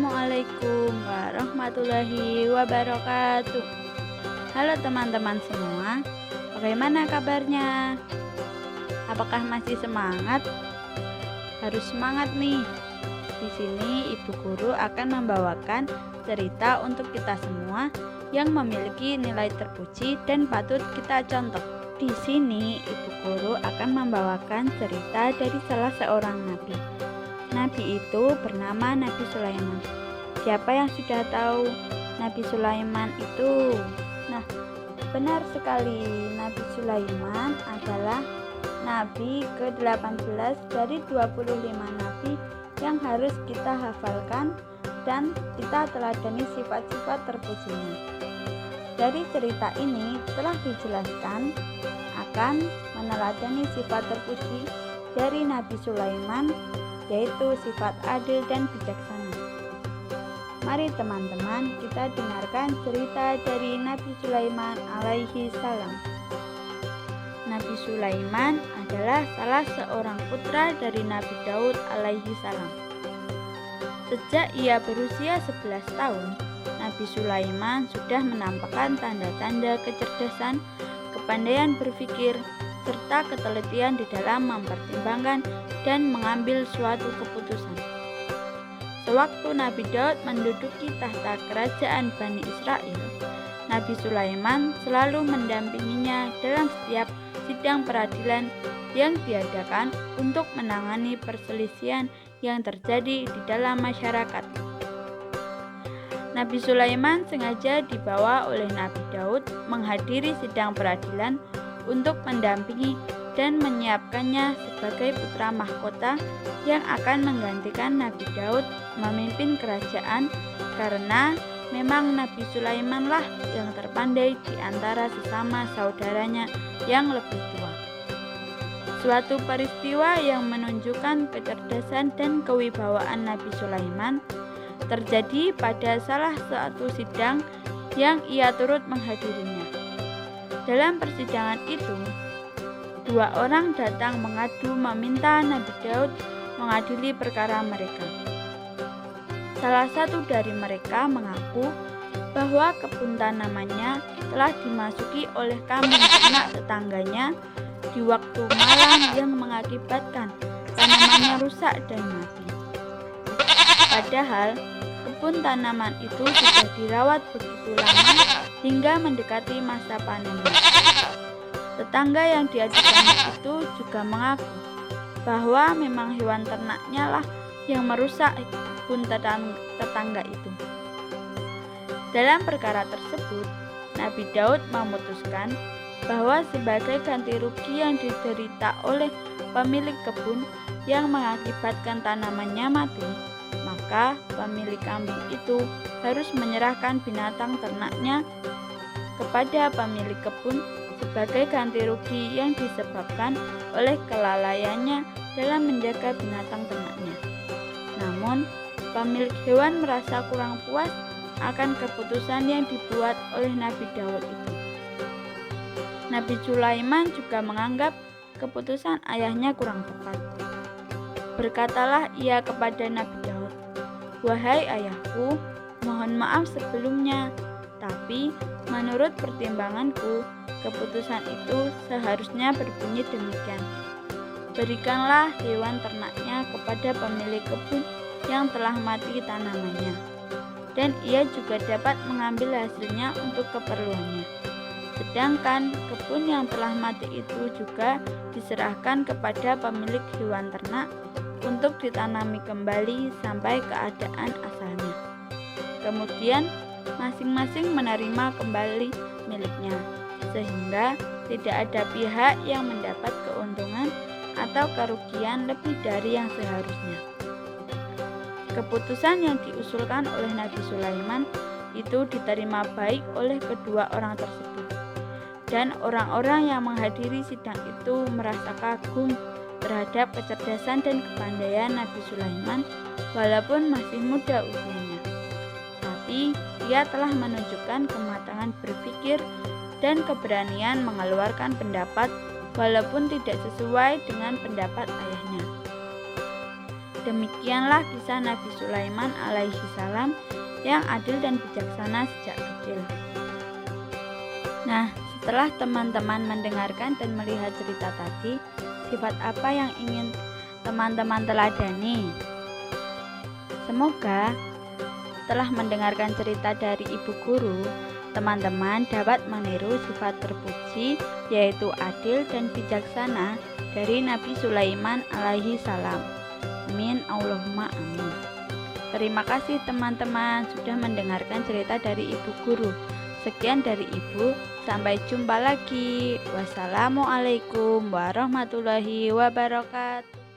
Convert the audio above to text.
Assalamualaikum warahmatullahi wabarakatuh. Halo teman-teman semua, bagaimana kabarnya? Apakah masih semangat? Harus semangat nih. Di sini Ibu Guru akan membawakan cerita untuk kita semua yang memiliki nilai terpuji dan patut kita contoh. Di sini Ibu Guru akan membawakan cerita dari salah seorang nabi. Nabi itu bernama Nabi Sulaiman. Siapa yang sudah tahu Nabi Sulaiman itu? Nah, benar sekali, Nabi Sulaiman adalah Nabi ke-18 dari 25 Nabi yang harus kita hafalkan dan kita teladani sifat-sifat terpujinya. Dari cerita ini telah dijelaskan akan meneladani sifat terpuji dari Nabi Sulaiman, yaitu sifat adil dan bijaksana. Mari teman-teman kita dengarkan cerita dari Nabi Sulaiman alaihi salam. Nabi Sulaiman adalah salah seorang putra dari Nabi Daud alaihi salam. Sejak ia berusia 11 tahun, Nabi Sulaiman sudah menampakkan tanda-tanda kecerdasan, kepandaian berpikir, serta ketelitian di dalam mempertimbangkan dan mengambil suatu keputusan. Sewaktu Nabi Daud menduduki tahta kerajaan Bani Israel, Nabi Sulaiman selalu mendampinginya dalam setiap sidang peradilan yang diadakan untuk menangani perselisihan yang terjadi di dalam masyarakat. Nabi Sulaiman sengaja dibawa oleh Nabi Daud menghadiri sidang peradilan untuk mendampingi dan menyiapkannya sebagai putra mahkota yang akan menggantikan Nabi Daud memimpin kerajaan, karena memang Nabi Sulaimanlah yang terpandai di antara sesama saudaranya yang lebih tua. Suatu peristiwa yang menunjukkan kecerdasan dan kewibawaan Nabi Sulaiman terjadi pada salah satu sidang yang ia turut menghadirinya. Dalam persidangan itu, dua orang datang mengadu meminta Nabi Daud mengadili perkara mereka. Salah satu dari mereka mengaku bahwa kebun tanamannya telah dimasuki oleh kambing ternak tetangganya di waktu malam yang mengakibatkan tanamannya rusak dan mati. Padahal kebun tanaman itu sudah dirawat begitu lama hingga mendekati masa panennya. Tetangga yang diajukannya itu juga mengaku bahwa memang hewan ternaknya lah yang merusak kebun tetangga itu. Dalam perkara tersebut, Nabi Daud memutuskan bahwa sebagai ganti rugi yang diderita oleh pemilik kebun yang mengakibatkan tanamannya mati, maka pemilik kambing itu harus menyerahkan binatang ternaknya kepada pemilik kebun sebagai ganti rugi yang disebabkan oleh kelalaiannya dalam menjaga binatang ternaknya. Namun, pemilik hewan merasa kurang puas akan keputusan yang dibuat oleh Nabi Daud itu. Nabi Sulaiman juga menganggap keputusan ayahnya kurang tepat. Berkatalah ia kepada Nabi Daud, "Wahai ayahku, mohon maaf sebelumnya, tapi menurut pertimbanganku, keputusan itu seharusnya berbunyi demikian. Berikanlah hewan ternaknya kepada pemilik kebun yang telah mati tanamannya, dan ia juga dapat mengambil hasilnya untuk keperluannya. Sedangkan kebun yang telah mati itu juga diserahkan kepada pemilik hewan ternak untuk ditanami kembali sampai keadaan asalnya. Kemudian masing-masing menerima kembali miliknya, sehingga tidak ada pihak yang mendapat keuntungan atau kerugian lebih dari yang seharusnya." Keputusan yang diusulkan oleh Nabi Sulaiman itu diterima baik oleh kedua orang tersebut, dan orang-orang yang menghadiri sidang itu merasa kagum terhadap kecerdasan dan kepandaian Nabi Sulaiman walaupun masih muda usianya. Tapi ia telah menunjukkan kematangan berpikir dan keberanian mengeluarkan pendapat walaupun tidak sesuai dengan pendapat ayahnya. Demikianlah kisah Nabi Sulaiman alaihi salam yang adil dan bijaksana sejak kecil. Nah, setelah teman-teman mendengarkan dan melihat cerita tadi, sifat apa yang ingin teman-teman teladani? Semoga setelah mendengarkan cerita dari ibu guru, teman-teman dapat meniru sifat terpuji yaitu adil dan bijaksana dari Nabi Sulaiman alaihi salam. Amin Allahumma amin. Terima kasih teman-teman sudah mendengarkan cerita dari ibu guru. Sekian dari ibu, sampai jumpa lagi. Wassalamualaikum warahmatullahi wabarakatuh.